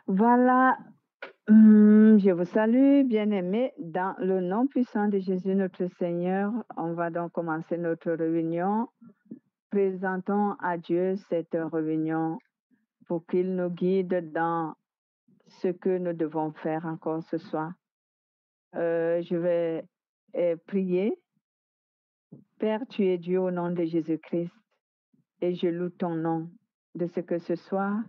Voilà, je vous salue, bien-aimés, dans le nom puissant de Jésus notre Seigneur. On va donc commencer notre réunion. Présentons à Dieu cette réunion pour qu'il nous guide dans ce que nous devons faire encore ce soir. Je vais prier. Père, tu es Dieu au nom de Jésus-Christ et je loue ton nom de ce que ce soir,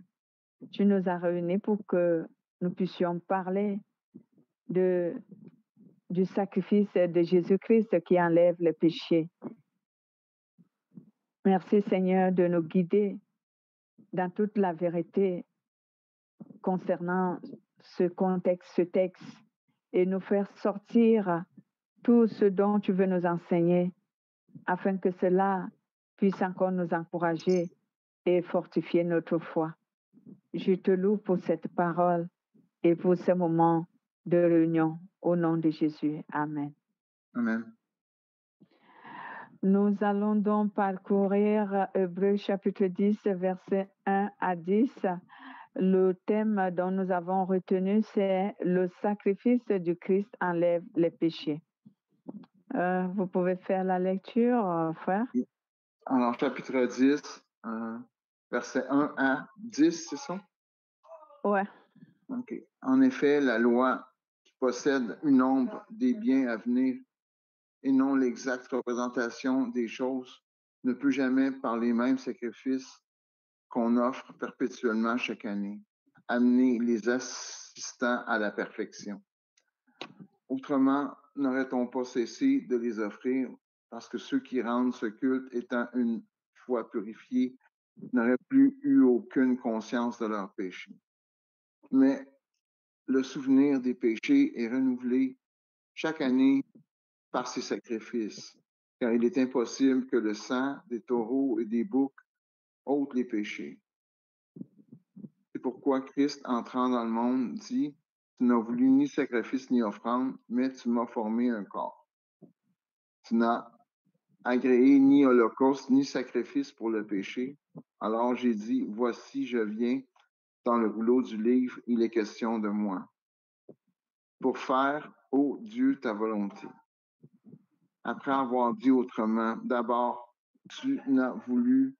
tu nous as réunis pour que nous puissions parler du sacrifice de Jésus-Christ qui enlève les péchés. Merci Seigneur de nous guider dans toute la vérité concernant ce contexte, ce texte, et nous faire sortir tout ce dont tu veux nous enseigner, afin que cela puisse encore nous encourager et fortifier notre foi. Je te loue pour cette parole et pour ce moment de réunion. Au nom de Jésus. Amen. Amen. Nous allons donc parcourir Hébreux chapitre 10, versets 1 à 10. Le thème dont nous avons retenu, c'est le sacrifice du Christ enlève les péchés. Vous pouvez faire la lecture, frère? Alors, chapitre 10, versets 1 à 10, c'est ça? Ouais. OK. En effet, la loi qui possède une ombre des biens à venir et non l'exacte représentation des choses ne peut jamais, par les mêmes sacrifices qu'on offre perpétuellement chaque année, amener les assistants à la perfection. Autrement, n'aurait-on pas cessé de les offrir parce que ceux qui rendent ce culte étant une fois purifiés n'auraient plus eu aucune conscience de leurs péchés. Mais le souvenir des péchés est renouvelé chaque année par ces sacrifices, car il est impossible que le sang des taureaux et des boucs ôte les péchés. C'est pourquoi Christ, entrant dans le monde, dit, « Tu n'as voulu ni sacrifice ni offrande, mais tu m'as formé un corps. Tu n'as agréé ni holocauste ni sacrifice pour le péché. Alors j'ai dit, voici, je viens, dans le rouleau du livre, il est question de moi, pour faire, ô Dieu, ta volonté. » Après avoir dit autrement, d'abord, tu n'as voulu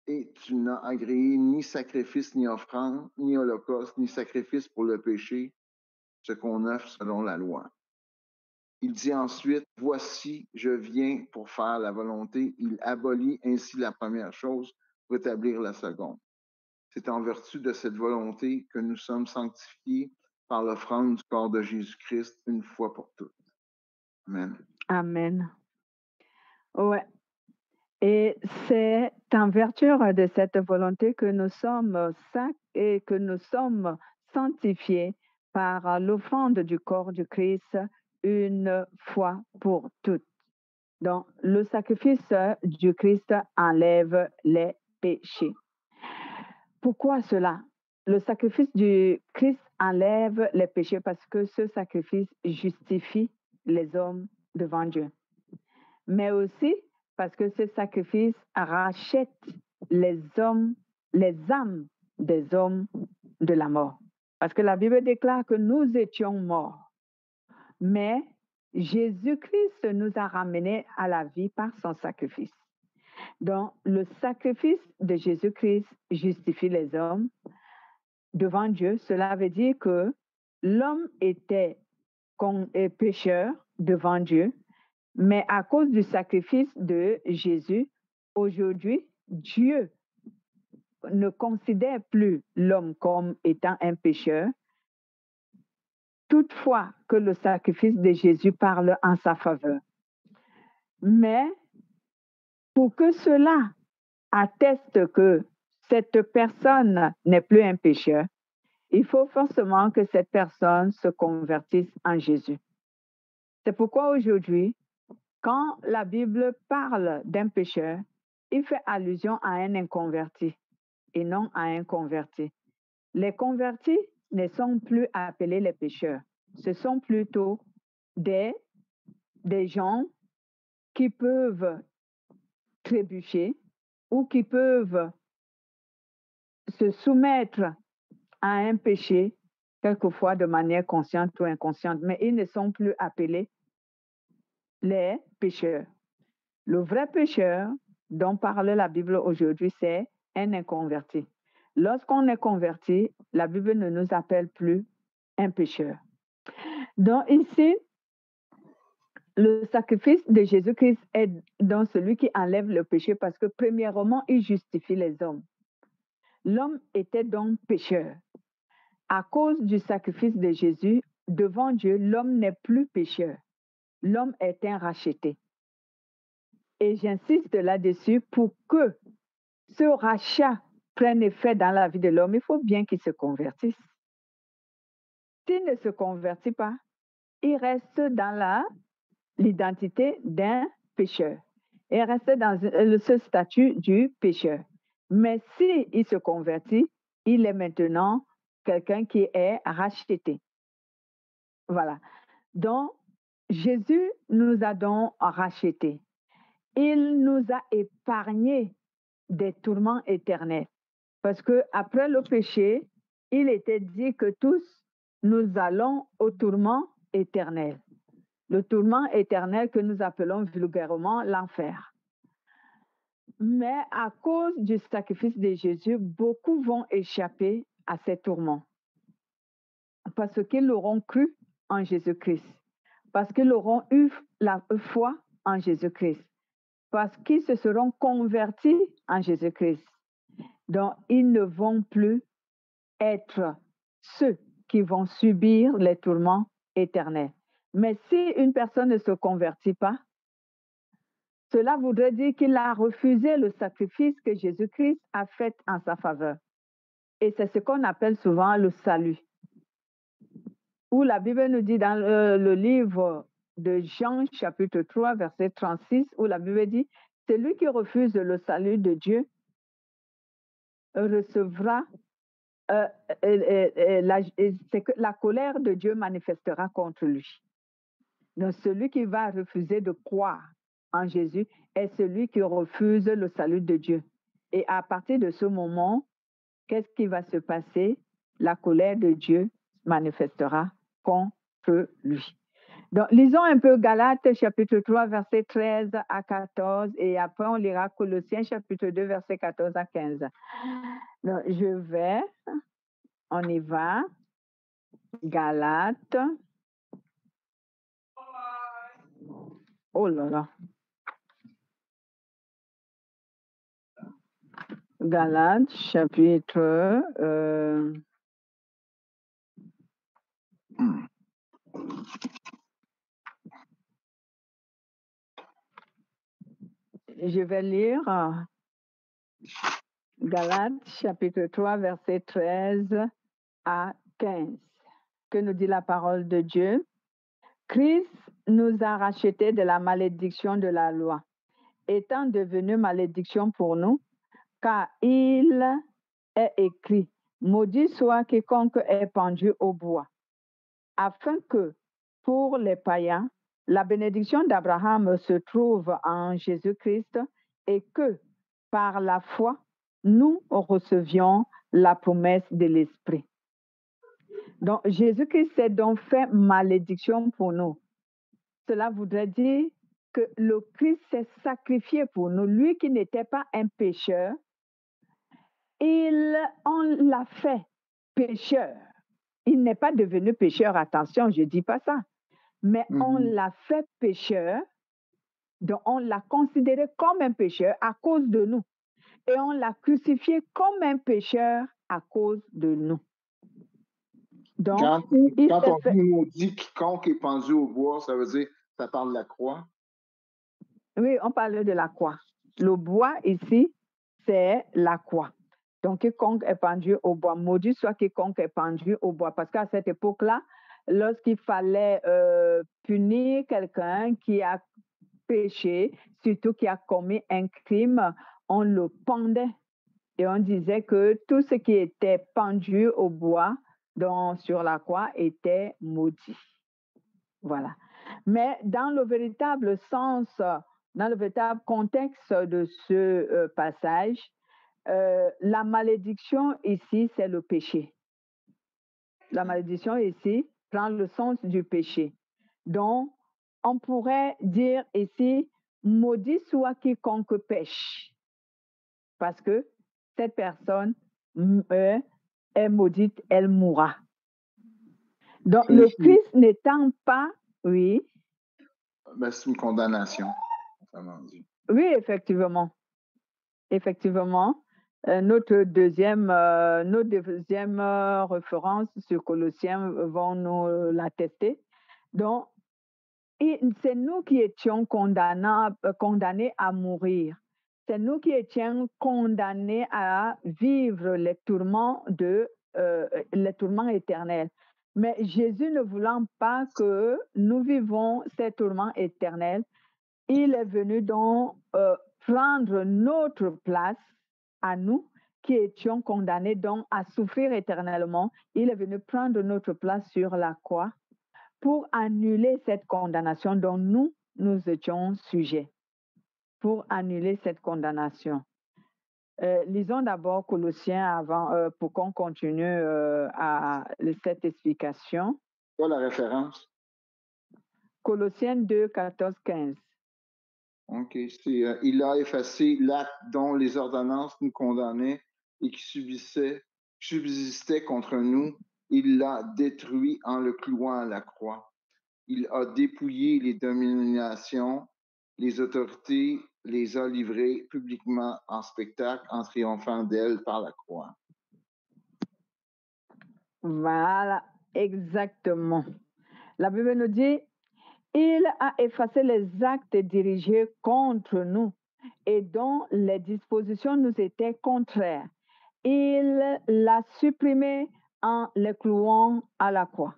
et tu n'as agréé ni sacrifice, ni offrande, ni holocauste, ni sacrifice pour le péché, ce qu'on offre selon la loi. Il dit ensuite, voici, je viens pour faire la volonté. Il abolit ainsi la première chose pour établir la seconde. C'est en vertu de cette volonté que nous sommes sanctifiés par l'offrande du corps de Jésus-Christ une fois pour toutes. Amen. Amen. Ouais. Et c'est en vertu de cette volonté que nous sommes et que nous sommes sanctifiés par l'offrande du corps du Christ une fois pour toutes. Donc, le sacrifice du Christ enlève les péchés. Pourquoi cela? Le sacrifice du Christ enlève les péchés parce que ce sacrifice justifie les hommes devant Dieu. Mais aussi parce que ce sacrifice rachète les âmes des hommes de la mort. Parce que la Bible déclare que nous étions morts. Mais Jésus-Christ nous a ramenés à la vie par son sacrifice. Donc, le sacrifice de Jésus-Christ justifie les hommes devant Dieu. Cela veut dire que l'homme était pécheur devant Dieu, mais à cause du sacrifice de Jésus, aujourd'hui, Dieu ne considère plus l'homme comme étant un pécheur, toutefois que le sacrifice de Jésus parle en sa faveur. Mais pour que cela atteste que cette personne n'est plus un pécheur, il faut forcément que cette personne se convertisse en Jésus. C'est pourquoi aujourd'hui, quand la Bible parle d'un pécheur, il fait allusion à un inconverti et non à un converti. Les convertis ne sont plus appelés les pécheurs. Ce sont plutôt des gens qui peuvent trébucher ou qui peuvent se soumettre à un péché, quelquefois de manière consciente ou inconsciente, mais ils ne sont plus appelés les pécheurs. Le vrai pécheur dont parle la Bible aujourd'hui, c'est un inconverti. Lorsqu'on est converti, la Bible ne nous appelle plus un pécheur. Donc ici, le sacrifice de Jésus-Christ est dans celui qui enlève le péché parce que premièrement, il justifie les hommes. L'homme était donc pécheur. À cause du sacrifice de Jésus, devant Dieu, l'homme n'est plus pécheur. L'homme est un racheté. Et j'insiste là-dessus pour que ce rachat prenne effet dans la vie de l'homme, il faut bien qu'il se convertisse. S'il ne se convertit pas, il reste dans l'identité d'un pécheur. Il reste dans ce statut du pécheur. Mais s'il se convertit, il est maintenant quelqu'un qui est racheté. Voilà. Donc, Jésus nous a donc rachetés. Il nous a épargné des tourments éternels. Parce que après le péché, il était dit que tous nous allons au tourment éternel. Le tourment éternel que nous appelons vulgairement l'enfer. Mais à cause du sacrifice de Jésus, beaucoup vont échapper à ces tourments. Parce qu'ils auront cru en Jésus-Christ. Parce qu'ils auront eu la foi en Jésus-Christ. Parce qu'ils se seront convertis en Jésus-Christ. Donc, ils ne vont plus être ceux qui vont subir les tourments éternels. Mais si une personne ne se convertit pas, cela voudrait dire qu'il a refusé le sacrifice que Jésus-Christ a fait en sa faveur. Et c'est ce qu'on appelle souvent le salut. Où la Bible nous dit dans le livre de Jean, chapitre 3, verset 36, où la Bible dit, celui qui refuse le salut de Dieu recevra, c'est que la colère de Dieu manifestera contre lui. Donc celui qui va refuser de croire en Jésus est celui qui refuse le salut de Dieu. Et à partir de ce moment, qu'est-ce qui va se passer? La colère de Dieu manifestera contre lui. Donc, lisons un peu Galates, chapitre 3, verset 13 à 14, et après on lira Colossiens, chapitre 2, verset 14 à 15. Donc, on y va. Galates. Oh là là. Galates, chapitre... Je vais lire Galates, chapitre 3, verset 13 à 15. Que nous dit la parole de Dieu? Christ nous a rachetés de la malédiction de la loi, étant devenu malédiction pour nous, car il est écrit, maudit soit quiconque est pendu au bois, afin que, pour les païens, la bénédiction d'Abraham se trouve en Jésus-Christ et que, par la foi, nous recevions la promesse de l'Esprit. Donc, Jésus-Christ s'est donc fait malédiction pour nous. Cela voudrait dire que le Christ s'est sacrifié pour nous. Lui qui n'était pas un pécheur, on l'a fait pécheur. Il n'est pas devenu pécheur, attention, je ne dis pas ça. Mais on l'a fait pécheur, donc on l'a considéré comme un pécheur à cause de nous. Et on l'a crucifié comme un pécheur à cause de nous. Donc, quand on dit quiconque est pendu au bois, ça veut dire, ça parle de la croix? Oui, on parle de la croix. Le bois ici, c'est la croix. Donc, quiconque est pendu au bois, maudit soit quiconque est pendu au bois. Parce qu'à cette époque-là, lorsqu'il fallait punir quelqu'un qui a péché, surtout qui a commis un crime, on le pendait. Et on disait que tout ce qui était pendu au bois, donc sur la croix, était maudit. Voilà. Mais dans le véritable sens, dans le véritable contexte de ce passage, la malédiction ici, c'est le péché. La malédiction ici prend le sens du péché. Donc, on pourrait dire ici, maudit soit quiconque pêche. Parce que cette personne est maudite, elle mourra. Donc, le Christ n'étant pas, oui. Ben, c'est une condamnation. Oui, effectivement. Effectivement. Notre deuxième référence sur Colossiens vont nous l'attester. Donc, c'est nous qui étions condamnés à mourir. C'est nous qui étions condamnés à vivre les tourments éternels. Mais Jésus ne voulant pas que nous vivons ces tourments éternels, il est venu donc prendre notre place à nous qui étions condamnés donc à souffrir éternellement. Il est venu prendre notre place sur la croix pour annuler cette condamnation dont nous étions sujets. Pour annuler cette condamnation. Lisons d'abord Colossiens avant, pour qu'on continue à cette explication. Quoi la référence? Colossiens 2, 14, 15. OK. Il a effacé l'acte dont les ordonnances nous condamnaient et qui subsistait contre nous. Il l'a détruit en le clouant à la croix. Il a dépouillé les dominations, les autorités, les a livrées publiquement en spectacle en triomphant d'elles par la croix. Voilà, exactement. La Bible nous dit, il a effacé les actes dirigés contre nous et dont les dispositions nous étaient contraires. Il l'a supprimé en les clouant à la croix.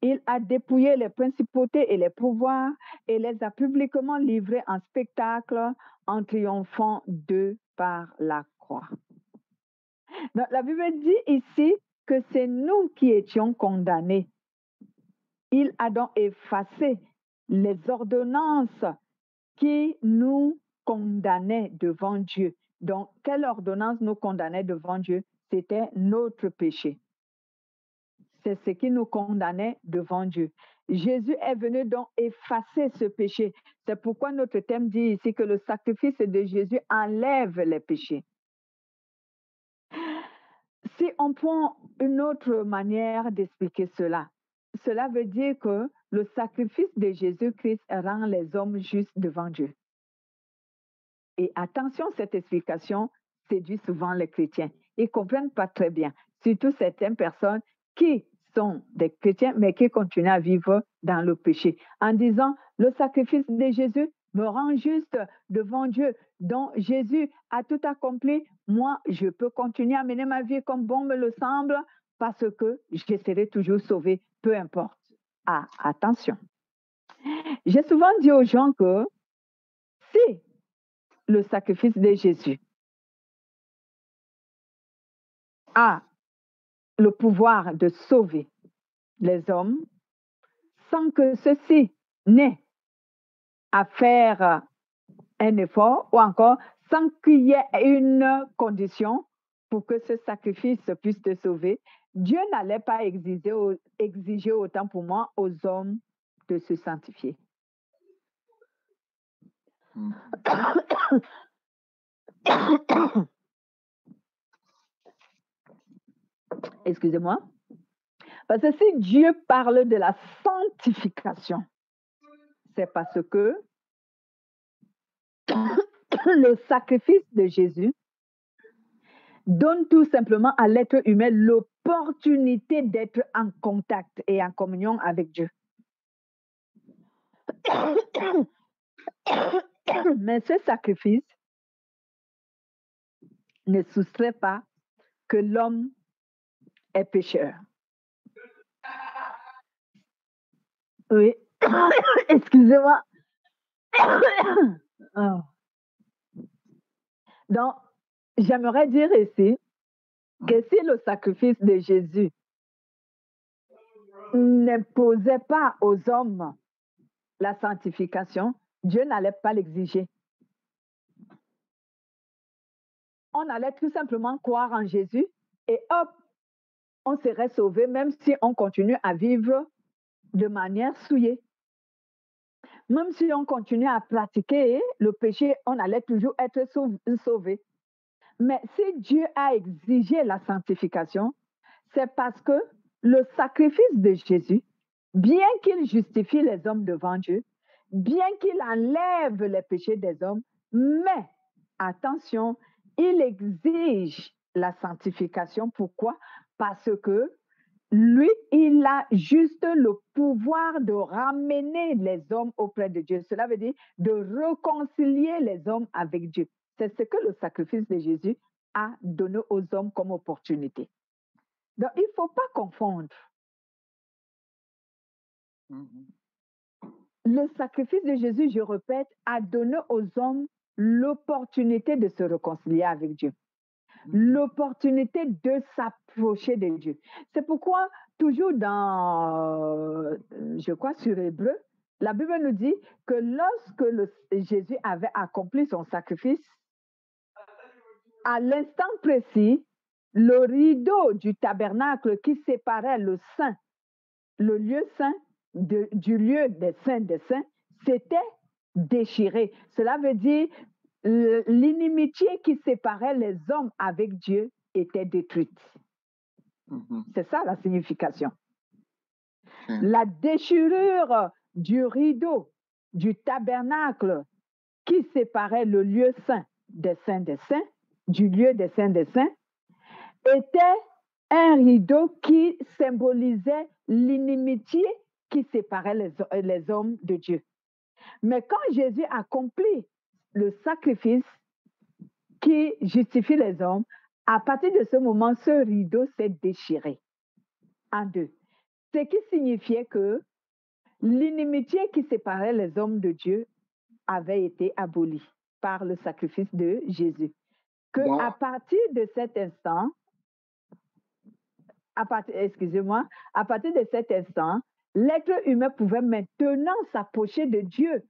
Il a dépouillé les principautés et les pouvoirs et les a publiquement livrés en spectacle en triomphant d'eux par la croix. Donc, la Bible dit ici que c'est nous qui étions condamnés. Il a donc effacé les ordonnances qui nous condamnaient devant Dieu. Donc, quelle ordonnance nous condamnait devant Dieu? C'était notre péché. C'est ce qui nous condamnait devant Dieu. Jésus est venu donc effacer ce péché. C'est pourquoi notre thème dit ici que le sacrifice de Jésus enlève les péchés. Si on prend une autre manière d'expliquer cela, cela veut dire que le sacrifice de Jésus-Christ rend les hommes justes devant Dieu. Et attention, cette explication séduit souvent les chrétiens. Ils ne comprennent pas très bien, surtout certaines personnes qui sont des chrétiens, mais qui continuent à vivre dans le péché, en disant, le sacrifice de Jésus me rend juste devant Dieu. Donc, Jésus a tout accompli. Moi, je peux continuer à mener ma vie comme bon me le semble parce que je serai toujours sauvé, peu importe. Ah, attention. J'ai souvent dit aux gens que si le sacrifice de Jésus a le pouvoir de sauver les hommes sans que ceux-ci n'aient à faire un effort ou encore sans qu'il y ait une condition pour que ce sacrifice puisse te sauver. Dieu n'allait pas exiger autant pour moi aux hommes de se sanctifier. Excusez-moi. Parce que si Dieu parle de la sanctification, c'est parce que le sacrifice de Jésus donne tout simplement à l'être humain l'opportunité d'être en contact et en communion avec Dieu. Mais ce sacrifice ne soustrait pas que l'homme est pécheur. Oui, excusez-moi. Oh. Donc, j'aimerais dire ici que si le sacrifice de Jésus n'imposait pas aux hommes la sanctification, Dieu n'allait pas l'exiger. On allait tout simplement croire en Jésus et hop, on serait sauvé même si on continue à vivre de manière souillée. Même si on continue à pratiquer le péché, on allait toujours être sauvé. Mais si Dieu a exigé la sanctification, c'est parce que le sacrifice de Jésus, bien qu'il justifie les hommes devant Dieu, bien qu'il enlève les péchés des hommes, mais attention, il exige la sanctification. Pourquoi? Parce que lui, il a juste le pouvoir de ramener les hommes auprès de Dieu. Cela veut dire de réconcilier les hommes avec Dieu. C'est ce que le sacrifice de Jésus a donné aux hommes comme opportunité. Donc, il ne faut pas confondre. Le sacrifice de Jésus, je répète, a donné aux hommes l'opportunité de se réconcilier avec Dieu, l'opportunité de s'approcher de Dieu. C'est pourquoi, toujours dans, je crois, sur Hébreu, la Bible nous dit que lorsque Jésus avait accompli son sacrifice, à l'instant précis, le rideau du tabernacle qui séparait le saint, le lieu saint, du lieu des saints, s'était déchiré. Cela veut dire l'inimitié qui séparait les hommes avec Dieu était détruite. C'est ça la signification. La déchirure du rideau du tabernacle qui séparait le lieu saint, du lieu des saints, était un rideau qui symbolisait l'inimitié qui séparait les hommes de Dieu. Mais quand Jésus accomplit le sacrifice qui justifie les hommes, à partir de ce moment, ce rideau s'est déchiré en deux. Ce qui signifiait que l'inimitié qui séparait les hommes de Dieu avait été abolie par le sacrifice de Jésus. À partir de cet instant, à partir de cet instant, l'être humain pouvait maintenant s'approcher de Dieu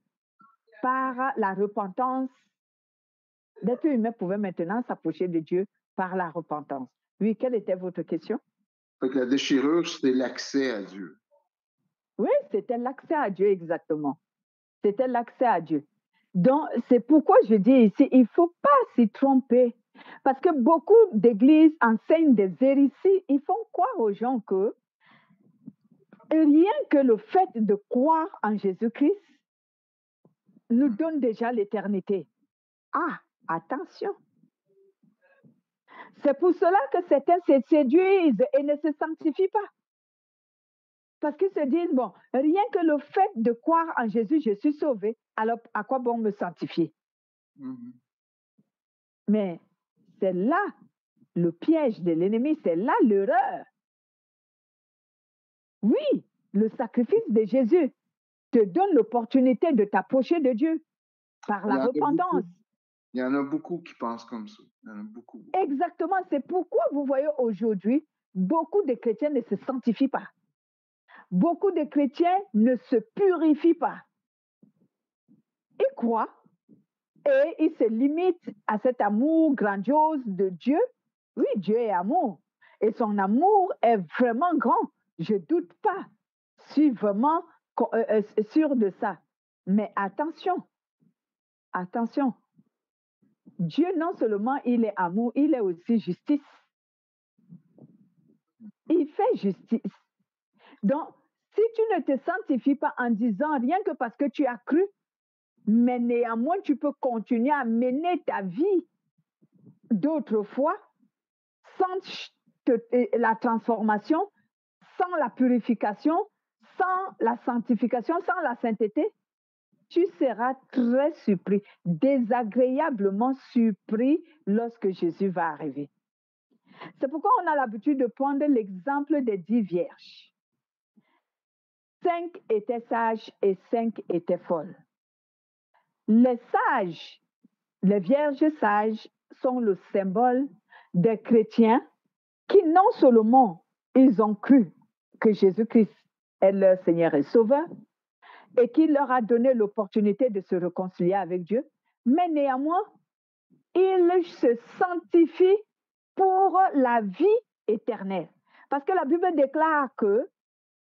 par la repentance. L'être humain pouvait maintenant s'approcher de Dieu par la repentance. Oui, quelle était votre question? Donc, la déchirure, c'était l'accès à Dieu. Oui, c'était l'accès à Dieu, exactement. C'était l'accès à Dieu. Donc, c'est pourquoi je dis ici, il ne faut pas s'y tromper. Parce que beaucoup d'églises enseignent des hérésies. Ils font croire aux gens que rien que le fait de croire en Jésus-Christ nous donne déjà l'éternité. Ah, attention. C'est pour cela que certains se séduisent et ne se sanctifient pas. Parce qu'ils se disent, bon, rien que le fait de croire en Jésus, je suis sauvé, alors à quoi bon me sanctifier? Mais c'est là le piège de l'ennemi, c'est là l'erreur. Oui, le sacrifice de Jésus te donne l'opportunité de t'approcher de Dieu par la repentance. Il y en a beaucoup qui pensent comme ça. Il y en a beaucoup. Exactement, c'est pourquoi vous voyez aujourd'hui, beaucoup de chrétiens ne se sanctifient pas. Beaucoup de chrétiens ne se purifient pas. Ils croient et ils se limitent à cet amour grandiose de Dieu. Oui, Dieu est amour. Et son amour est vraiment grand. Je ne doute pas. Je suis vraiment sûre de ça. Mais attention, attention. Dieu, non seulement il est amour, il est aussi justice. Il fait justice. Donc, si tu ne te sanctifies pas en disant rien que parce que tu as cru, mais néanmoins tu peux continuer à mener ta vie d'autrefois sans la transformation, sans la purification, sans la sanctification, sans la sainteté, tu seras très surpris, désagréablement surpris lorsque Jésus va arriver. C'est pourquoi on a l'habitude de prendre l'exemple des 10 vierges. 5 étaient sages et 5 étaient folles. Les sages, les vierges sages sont le symbole des chrétiens qui non seulement ils ont cru que Jésus-Christ est leur Seigneur et Sauveur et qu'il leur a donné l'opportunité de se réconcilier avec Dieu, mais néanmoins, ils se sanctifient pour la vie éternelle. Parce que la Bible déclare que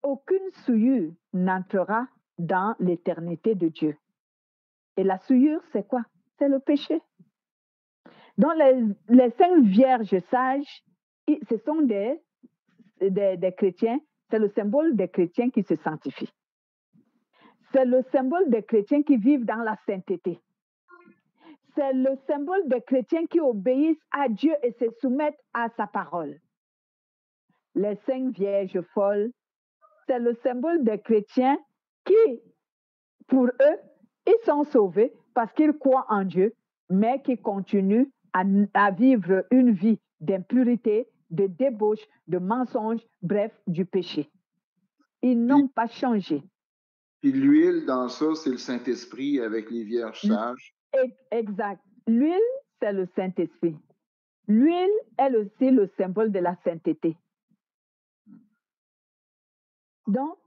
aucune souillure n'entrera dans l'éternité de Dieu. Et la souillure, c'est quoi? C'est le péché. Donc, les 5 vierges sages, ce sont des chrétiens, c'est le symbole des chrétiens qui se sanctifient. C'est le symbole des chrétiens qui vivent dans la sainteté. C'est le symbole des chrétiens qui obéissent à Dieu et se soumettent à sa parole. Les 5 vierges folles, c'est le symbole des chrétiens qui, pour eux, ils sont sauvés parce qu'ils croient en Dieu, mais qui continuent à vivre une vie d'impureté, de débauche, de mensonge, bref, du péché. Ils n'ont pas changé. Puis l'huile dans ça, c'est le Saint-Esprit avec les vierges sages. Exact. L'huile, c'est le Saint-Esprit. L'huile est aussi le symbole de la sainteté. Donc,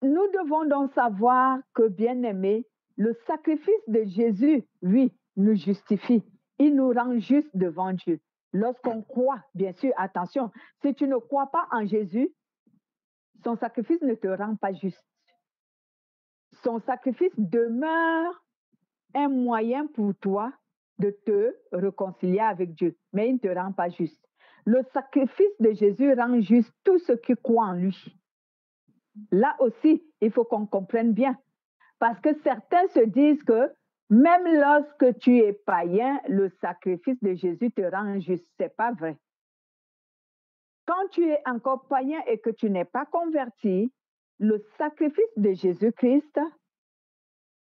nous devons donc savoir que, bien-aimés, le sacrifice de Jésus, oui, nous justifie. Il nous rend juste devant Dieu. Lorsqu'on croit, bien sûr, attention, si tu ne crois pas en Jésus, son sacrifice ne te rend pas juste. Son sacrifice demeure un moyen pour toi de te réconcilier avec Dieu, mais il ne te rend pas juste. Le sacrifice de Jésus rend juste tous ceux qui croient en lui. Là aussi, il faut qu'on comprenne bien. Parce que certains se disent que même lorsque tu es païen, le sacrifice de Jésus te rend juste. Ce n'est pas vrai. Quand tu es encore païen et que tu n'es pas converti, le sacrifice de Jésus-Christ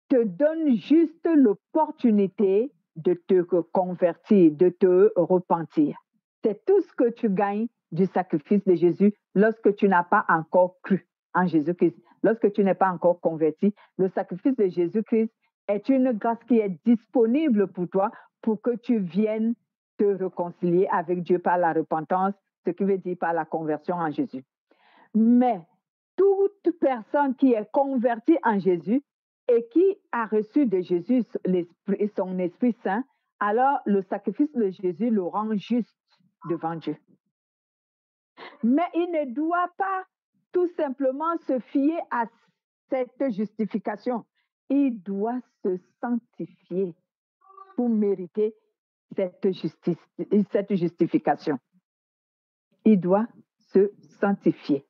te donne juste l'opportunité de te convertir, de te repentir. C'est tout ce que tu gagnes du sacrifice de Jésus lorsque tu n'as pas encore cru en Jésus-Christ. Lorsque tu n'es pas encore converti, le sacrifice de Jésus-Christ est une grâce qui est disponible pour toi pour que tu viennes te réconcilier avec Dieu par la repentance, ce qui veut dire par la conversion en Jésus. Mais toute personne qui est convertie en Jésus et qui a reçu de Jésus son Esprit Saint, alors le sacrifice de Jésus le rend juste devant Dieu. Mais il ne doit pas tout simplement se fier à cette justification. Il doit se sanctifier pour mériter cette justification. Il doit se sanctifier.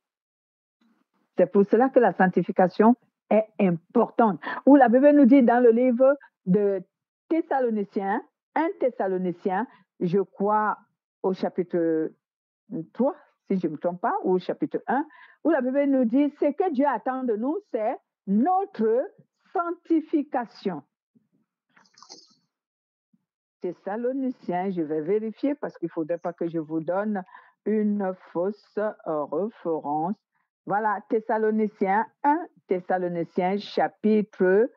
C'est pour cela que la sanctification est importante. Où la Bible nous dit dans le livre de Thessaloniciens, 1 Thessaloniciens, je crois au chapitre 3, si je ne me trompe pas, ou au chapitre 1, où la Bible nous dit, ce que Dieu attend de nous, c'est notre sanctification. Thessaloniciens, je vais vérifier parce qu'il ne faudrait pas que je vous donne une fausse référence. Voilà, Thessaloniciens 1, Thessaloniciens chapitre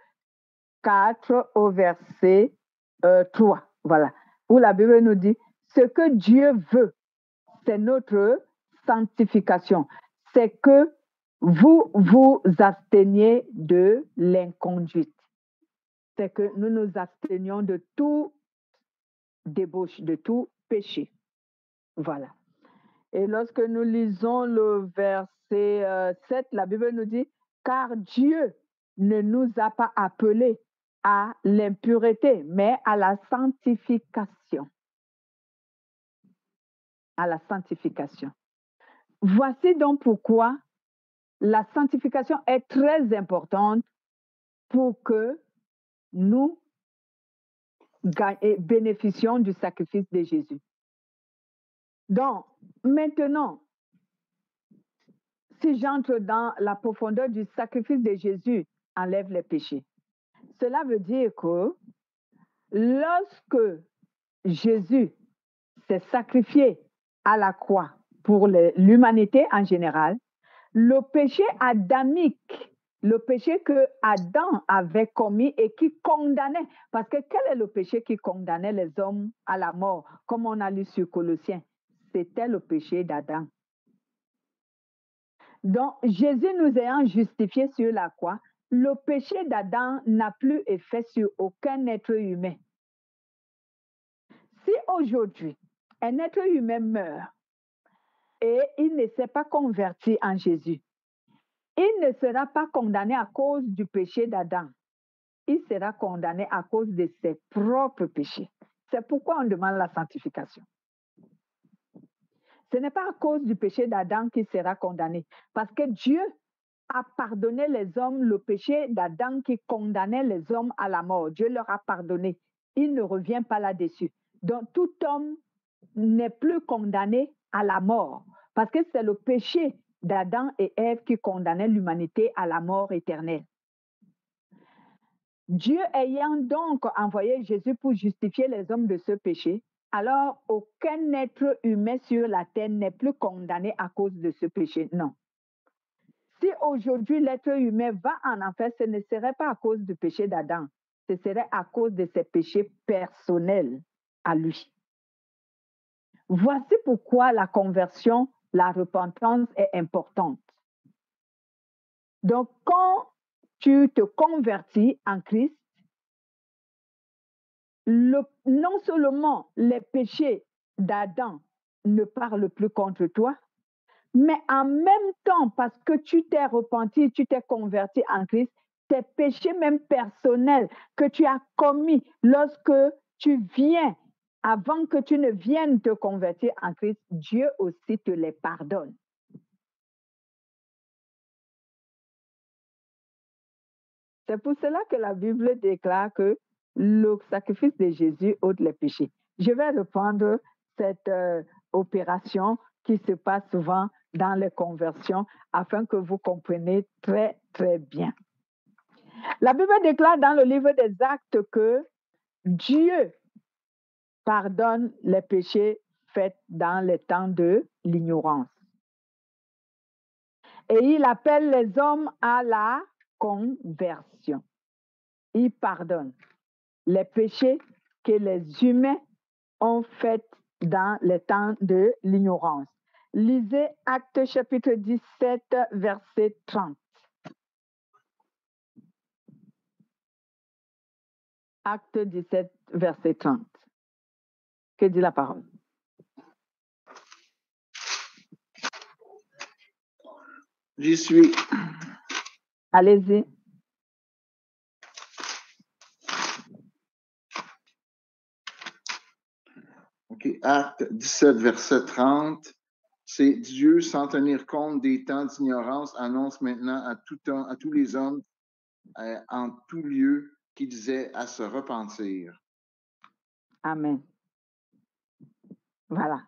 4 au verset 3. Voilà, où la Bible nous dit, ce que Dieu veut, c'est notre sanctification. C'est que vous vous absteniez de l'inconduite. C'est que nous nous abstenions de tout débauche, de tout péché. Voilà. Et lorsque nous lisons le verset 7, la Bible nous dit, car Dieu ne nous a pas appelés à l'impureté, mais à la sanctification. À la sanctification. Voici donc pourquoi la sanctification est très importante pour que nous bénéficions du sacrifice de Jésus. Donc, maintenant, si j'entre dans la profondeur du sacrifice de Jésus, enlève les péchés. Cela veut dire que lorsque Jésus s'est sacrifié à la croix pour l'humanité en général, le péché adamique, le péché que Adam avait commis et qui condamnait, parce que quel est le péché qui condamnait les hommes à la mort, comme on a lu sur Colossiens? C'était le péché d'Adam. Donc, Jésus nous ayant justifiés sur la croix, le péché d'Adam n'a plus effet sur aucun être humain. Si aujourd'hui, un être humain meurt et il ne s'est pas converti en Jésus, il ne sera pas condamné à cause du péché d'Adam. Il sera condamné à cause de ses propres péchés. C'est pourquoi on demande la sanctification. Ce n'est pas à cause du péché d'Adam qu'il sera condamné, parce que Dieu a pardonné les hommes le péché d'Adam qui condamnait les hommes à la mort. Dieu leur a pardonné. Il ne revient pas là-dessus. Donc tout homme n'est plus condamné à la mort, parce que c'est le péché d'Adam et Ève qui condamnait l'humanité à la mort éternelle. Dieu ayant donc envoyé Jésus pour justifier les hommes de ce péché, alors aucun être humain sur la terre n'est plus condamné à cause de ce péché. Non. Si aujourd'hui l'être humain va en enfer, ce ne serait pas à cause du péché d'Adam, ce serait à cause de ses péchés personnels à lui. Voici pourquoi la conversion, la repentance est importante. Donc, quand tu te convertis en Christ, non seulement les péchés d'Adam ne parlent plus contre toi, mais en même temps, parce que tu t'es repenti, tu t'es converti en Christ, tes péchés même personnels que tu as commis lorsque tu viens, avant que tu ne viennes te convertir en Christ, Dieu aussi te les pardonne. C'est pour cela que la Bible déclare que le sacrifice de Jésus ôte les péchés. Je vais reprendre cette opération qui se passe souvent dans les conversions afin que vous compreniez très, très bien. La Bible déclare dans le livre des Actes que Dieu pardonne les péchés faits dans les temps de l'ignorance. Et il appelle les hommes à la conversion. Il pardonne les péchés que les humains ont faits dans les temps de l'ignorance. Lisez Actes chapitre 17, verset 30. Acte 17, verset 30. Que dit la parole? J'y suis. Allez-y. OK. Acte 17, verset 30. C'est Dieu, sans tenir compte des temps d'ignorance, annonce maintenant à tous les hommes, en tout lieu, qu'ils aient à se repentir. Amen. Voilà.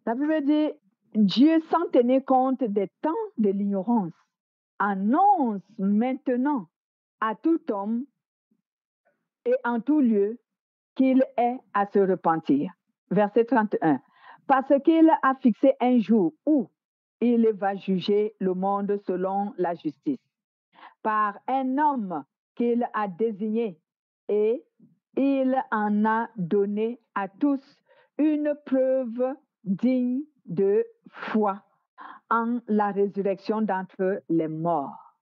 La Bible dit, Dieu, sans tenir compte des temps de l'ignorance, annonce maintenant à tout homme et en tout lieu qu'il ait à se repentir. Verset 31. Parce qu'il a fixé un jour où il va juger le monde selon la justice, par un homme qu'il a désigné, et il en a donné à tous une preuve digne de foi en la résurrection d'entre les morts.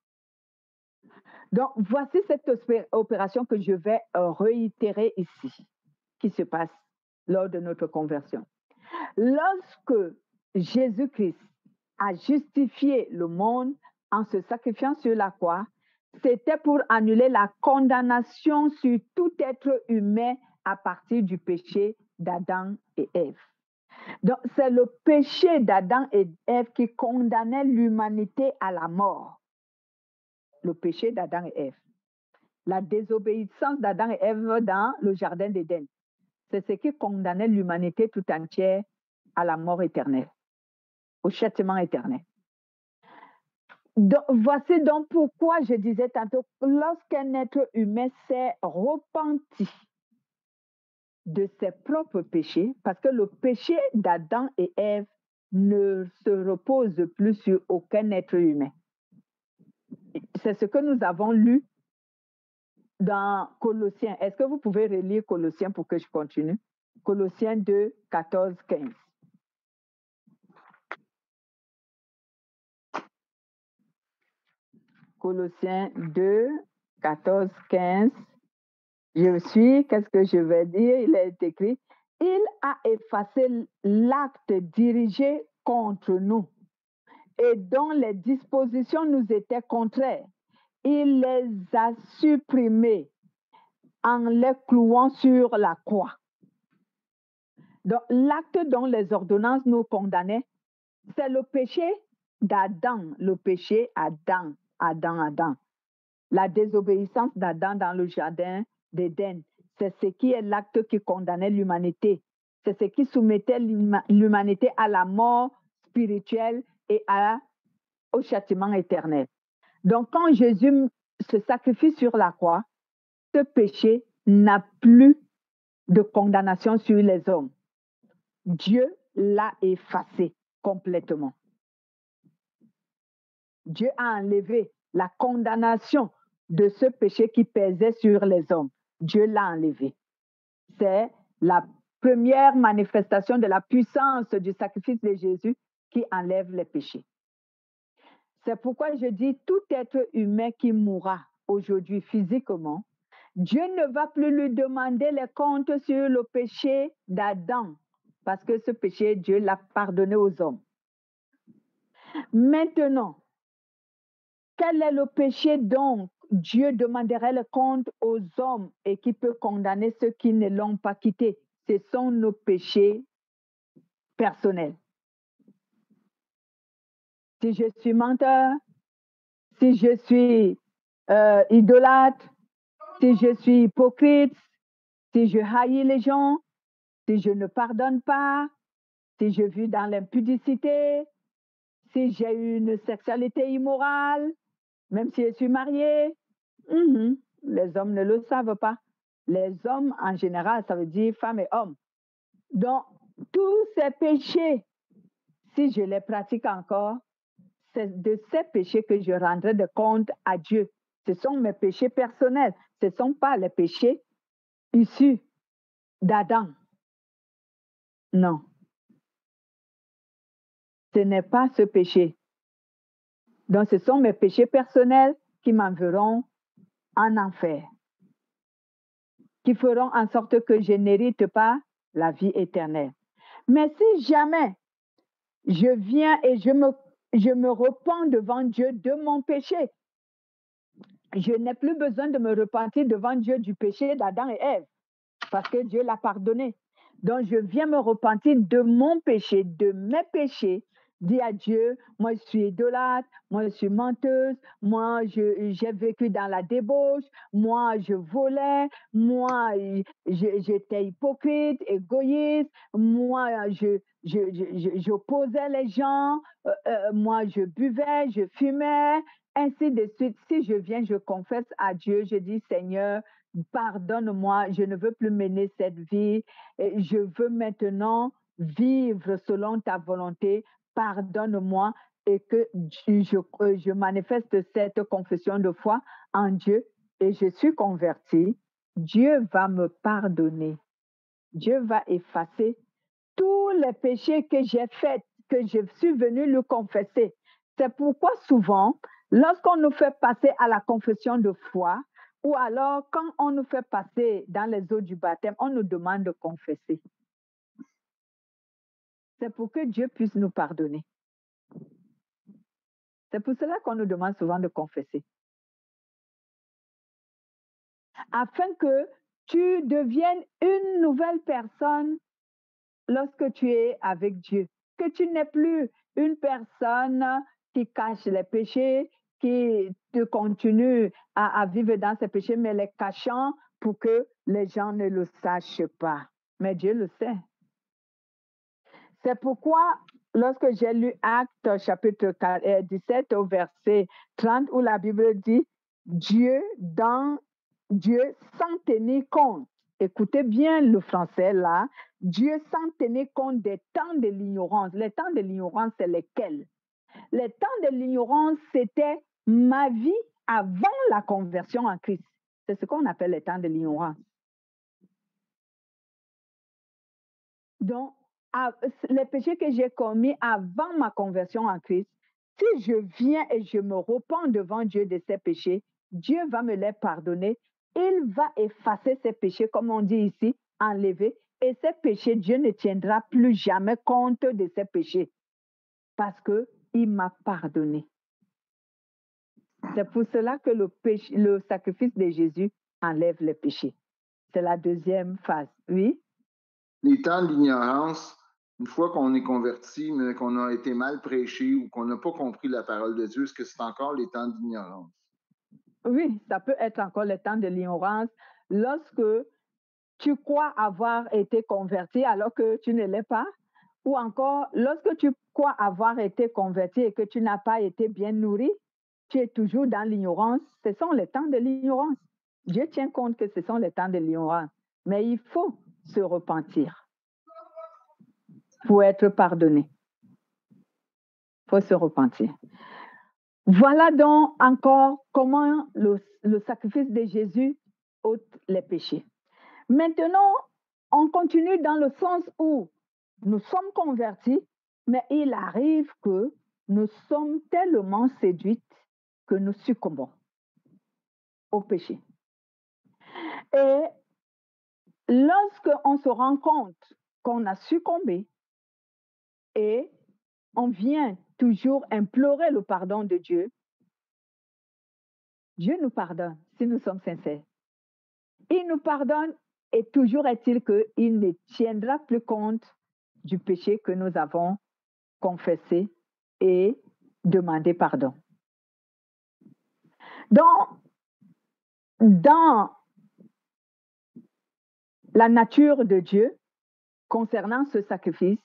Donc, voici cette opération que je vais réitérer ici, qui se passe lors de notre conversion. Lorsque Jésus-Christ a justifié le monde en se sacrifiant sur la croix, c'était pour annuler la condamnation sur tout être humain à partir du péché d'Adam et Ève. Donc, c'est le péché d'Adam et Ève qui condamnait l'humanité à la mort. Le péché d'Adam et Ève. La désobéissance d'Adam et Ève dans le jardin d'Éden. C'est ce qui condamnait l'humanité tout entière à la mort éternelle, au châtiment éternel. Donc, voici donc pourquoi je disais tantôt, lorsqu'un être humain s'est repenti de ses propres péchés, parce que le péché d'Adam et Ève ne se repose plus sur aucun être humain. C'est ce que nous avons lu dans Colossiens. Est-ce que vous pouvez relire Colossiens pour que je continue? Colossiens 2, 14, 15. Colossiens 2, 14, 15. Je suis, qu'est-ce que je vais dire? Il est écrit, il a effacé l'acte dirigé contre nous et dont les dispositions nous étaient contraires, il les a supprimées en les clouant sur la croix. Donc, l'acte dont les ordonnances nous condamnaient, c'est le péché d'Adam, le péché Adam. La désobéissance d'Adam dans le jardin d'Éden, c'est ce qui est l'acte qui condamnait l'humanité. C'est ce qui soumettait l'humanité à la mort spirituelle et au châtiment éternel. Donc, quand Jésus se sacrifie sur la croix, ce péché n'a plus de condamnation sur les hommes. Dieu l'a effacé complètement. Dieu a enlevé la condamnation de ce péché qui pesait sur les hommes. Dieu l'a enlevé. C'est la première manifestation de la puissance du sacrifice de Jésus qui enlève les péchés. C'est pourquoi je dis tout être humain qui mourra aujourd'hui physiquement, Dieu ne va plus lui demander les comptes sur le péché d'Adam, parce que ce péché, Dieu l'a pardonné aux hommes. Maintenant, quel est le péché dont Dieu demanderait le compte aux hommes et qui peut condamner ceux qui ne l'ont pas quitté? Ce sont nos péchés personnels. Si je suis menteur, si je suis idolâtre, si je suis hypocrite, si je haïs les gens, si je ne pardonne pas, si je vis dans l'impudicité, si j'ai une sexualité immorale, même si je suis mariée, les hommes ne le savent pas. Les hommes, en général, ça veut dire femmes et hommes. Donc, tous ces péchés, si je les pratique encore, c'est de ces péchés que je rendrai de compte à Dieu. Ce sont mes péchés personnels. Ce ne sont pas les péchés issus d'Adam. Non. Ce n'est pas ce péché. Donc, ce sont mes péchés personnels qui m'enverront en enfer, qui feront en sorte que je n'hérite pas la vie éternelle. Mais si jamais je viens et je me repens devant Dieu de mon péché, je n'ai plus besoin de me repentir devant Dieu du péché d'Adam et Ève, parce que Dieu l'a pardonné. Donc, je viens me repentir de mon péché, de mes péchés, dis à Dieu, moi je suis idolâtre, moi je suis menteuse, moi j'ai vécu dans la débauche, moi je volais, moi j'étais hypocrite, égoïste, moi j'opposais les gens, moi je buvais, je fumais, ainsi de suite. Si je viens, je confesse à Dieu, je dis Seigneur, pardonne-moi, je ne veux plus mener cette vie, je veux maintenant vivre selon ta volonté, pardonne-moi et que je manifeste cette confession de foi en Dieu et je suis convertie. Dieu va me pardonner. Dieu va effacer tous les péchés que j'ai faits, que je suis venue lui confesser. C'est pourquoi souvent, lorsqu'on nous fait passer à la confession de foi, ou alors quand on nous fait passer dans les eaux du baptême, on nous demande de confesser. C'est pour que Dieu puisse nous pardonner. C'est pour cela qu'on nous demande souvent de confesser. Afin que tu deviennes une nouvelle personne lorsque tu es avec Dieu. Que tu n'es plus une personne qui cache les péchés, qui te continue à vivre dans ces péchés, mais les cachant pour que les gens ne le sachent pas. Mais Dieu le sait. C'est pourquoi, lorsque j'ai lu Actes chapitre 17 au verset 30, où la Bible dit Dieu sans tenir compte. Écoutez bien le français là. Dieu sans tenir compte des temps de l'ignorance. Les temps de l'ignorance, c'est lesquels? Les temps de l'ignorance, c'était ma vie avant la conversion en Christ. C'est ce qu'on appelle les temps de l'ignorance. Donc, les péchés que j'ai commis avant ma conversion en Christ, si je viens et je me repens devant Dieu de ces péchés, Dieu va me les pardonner. Il va effacer ces péchés, comme on dit ici, enlever. Et ces péchés, Dieu ne tiendra plus jamais compte de ces péchés. parce qu'il m'a pardonné. C'est pour cela que le sacrifice de Jésus enlève les péchés. C'est la deuxième phase. Oui? Les temps d'ignorance, une fois qu'on est converti, mais qu'on a été mal prêché ou qu'on n'a pas compris la parole de Dieu, est-ce que c'est encore les temps d'ignorance? Oui, ça peut être encore le temps de l'ignorance lorsque tu crois avoir été converti alors que tu ne l'es pas, ou encore lorsque tu crois avoir été converti et que tu n'as pas été bien nourri, tu es toujours dans l'ignorance. Ce sont les temps de l'ignorance. Dieu tient compte que ce sont les temps de l'ignorance, mais il faut se repentir pour être pardonné. Il faut se repentir. Voilà donc encore comment le sacrifice de Jésus ôte les péchés. Maintenant, on continue dans le sens où nous sommes convertis, mais il arrive que nous sommes tellement séduites que nous succombons au péché. Et lorsqu'on se rend compte qu'on a succombé et on vient toujours implorer le pardon de Dieu, Dieu nous pardonne si nous sommes sincères. Il nous pardonne et toujours est-il qu'il ne tiendra plus compte du péché que nous avons confessé et demandé pardon. Donc, dans la nature de Dieu, concernant ce sacrifice,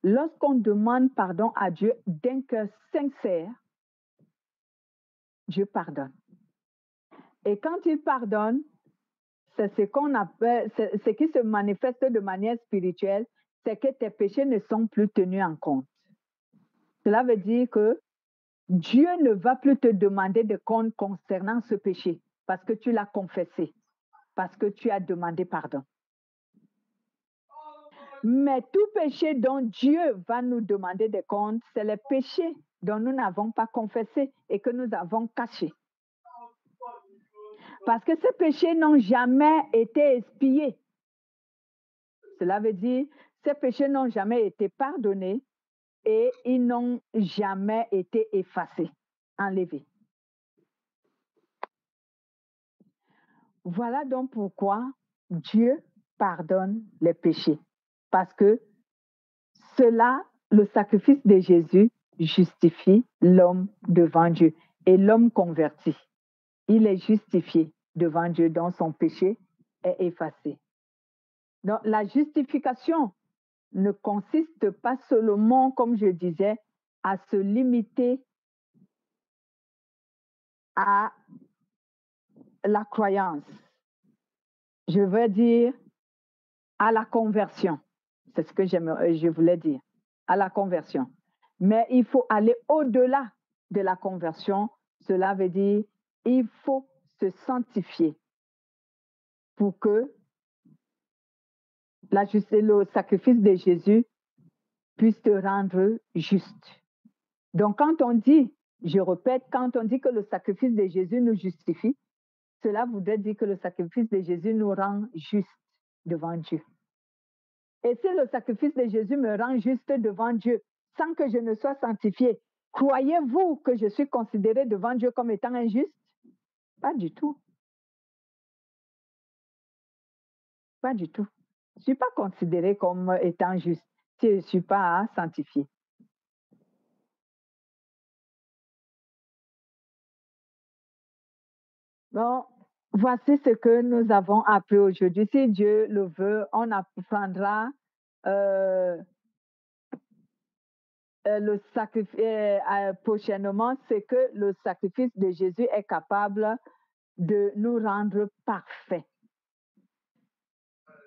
lorsqu'on demande pardon à Dieu d'un cœur sincère, Dieu pardonne. Et quand il pardonne, c'est ce qu'on appelle, ce qui se manifeste de manière spirituelle, c'est que tes péchés ne sont plus tenus en compte. Cela veut dire que Dieu ne va plus te demander de compte concernant ce péché parce que tu l'as confessé, parce que tu as demandé pardon. Mais tout péché dont Dieu va nous demander des comptes, c'est les péchés dont nous n'avons pas confessé et que nous avons cachés. Parce que ces péchés n'ont jamais été expiés. Cela veut dire, ces péchés n'ont jamais été pardonnés et ils n'ont jamais été effacés, enlevés. Voilà donc pourquoi Dieu pardonne les péchés. Parce que cela, le sacrifice de Jésus justifie l'homme devant Dieu. Et l'homme converti, il est justifié devant Dieu, dont son péché est effacé. Donc la justification ne consiste pas seulement, comme je disais, à se limiter à la croyance. Je veux dire à la conversion. C'est ce que je voulais dire, à la conversion. Mais il faut aller au-delà de la conversion. Cela veut dire il faut se sanctifier pour que le sacrifice de Jésus puisse te rendre juste. Donc quand on dit, je répète, quand on dit que le sacrifice de Jésus nous justifie, cela voudrait dire que le sacrifice de Jésus nous rend juste devant Dieu. Et si le sacrifice de Jésus me rend juste devant Dieu sans que je ne sois sanctifié, croyez-vous que je suis considéré devant Dieu comme étant injuste? Pas du tout. Pas du tout. Je ne suis pas considéré comme étant juste si je ne suis pas sanctifié. Bon, voici ce que nous avons appris aujourd'hui. Si Dieu le veut, on apprendra le sacrifice prochainement, c'est que le sacrifice de Jésus est capable de nous rendre parfaits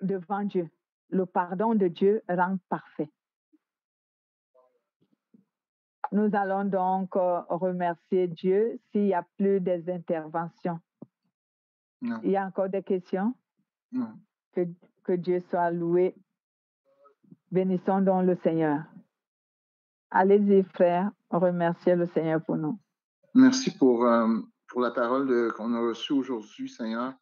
devant Dieu. Le pardon de Dieu rend parfait. Nous allons donc remercier Dieu s'il n'y a plus des interventions. Non. Il y a encore des questions? Non. Que Dieu soit loué. Bénissons donc le Seigneur. Allez-y, frère, remerciez le Seigneur pour nous. Merci pour la parole qu'on a reçue aujourd'hui, Seigneur.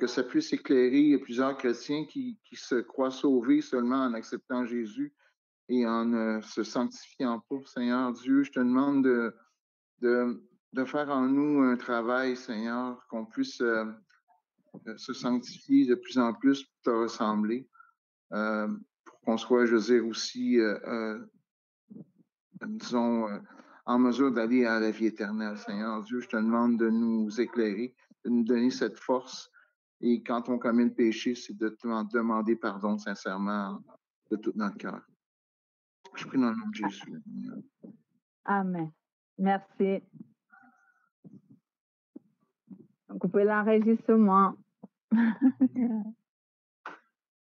Que ça puisse éclairer plusieurs chrétiens qui se croient sauvés seulement en acceptant Jésus, et en ne se sanctifiant pas. Seigneur Dieu, je te demande de faire en nous un travail, Seigneur, qu'on puisse se sanctifier de plus en plus pour te ressembler, pour qu'on soit, je veux dire, aussi, disons, en mesure d'aller à la vie éternelle. Seigneur Dieu, je te demande de nous éclairer, de nous donner cette force. Et quand on commet le péché, c'est de te demander pardon sincèrement de tout notre cœur. Je prie dans le nom de Jésus. Amen. Merci. Donc, coupez l'enregistrement.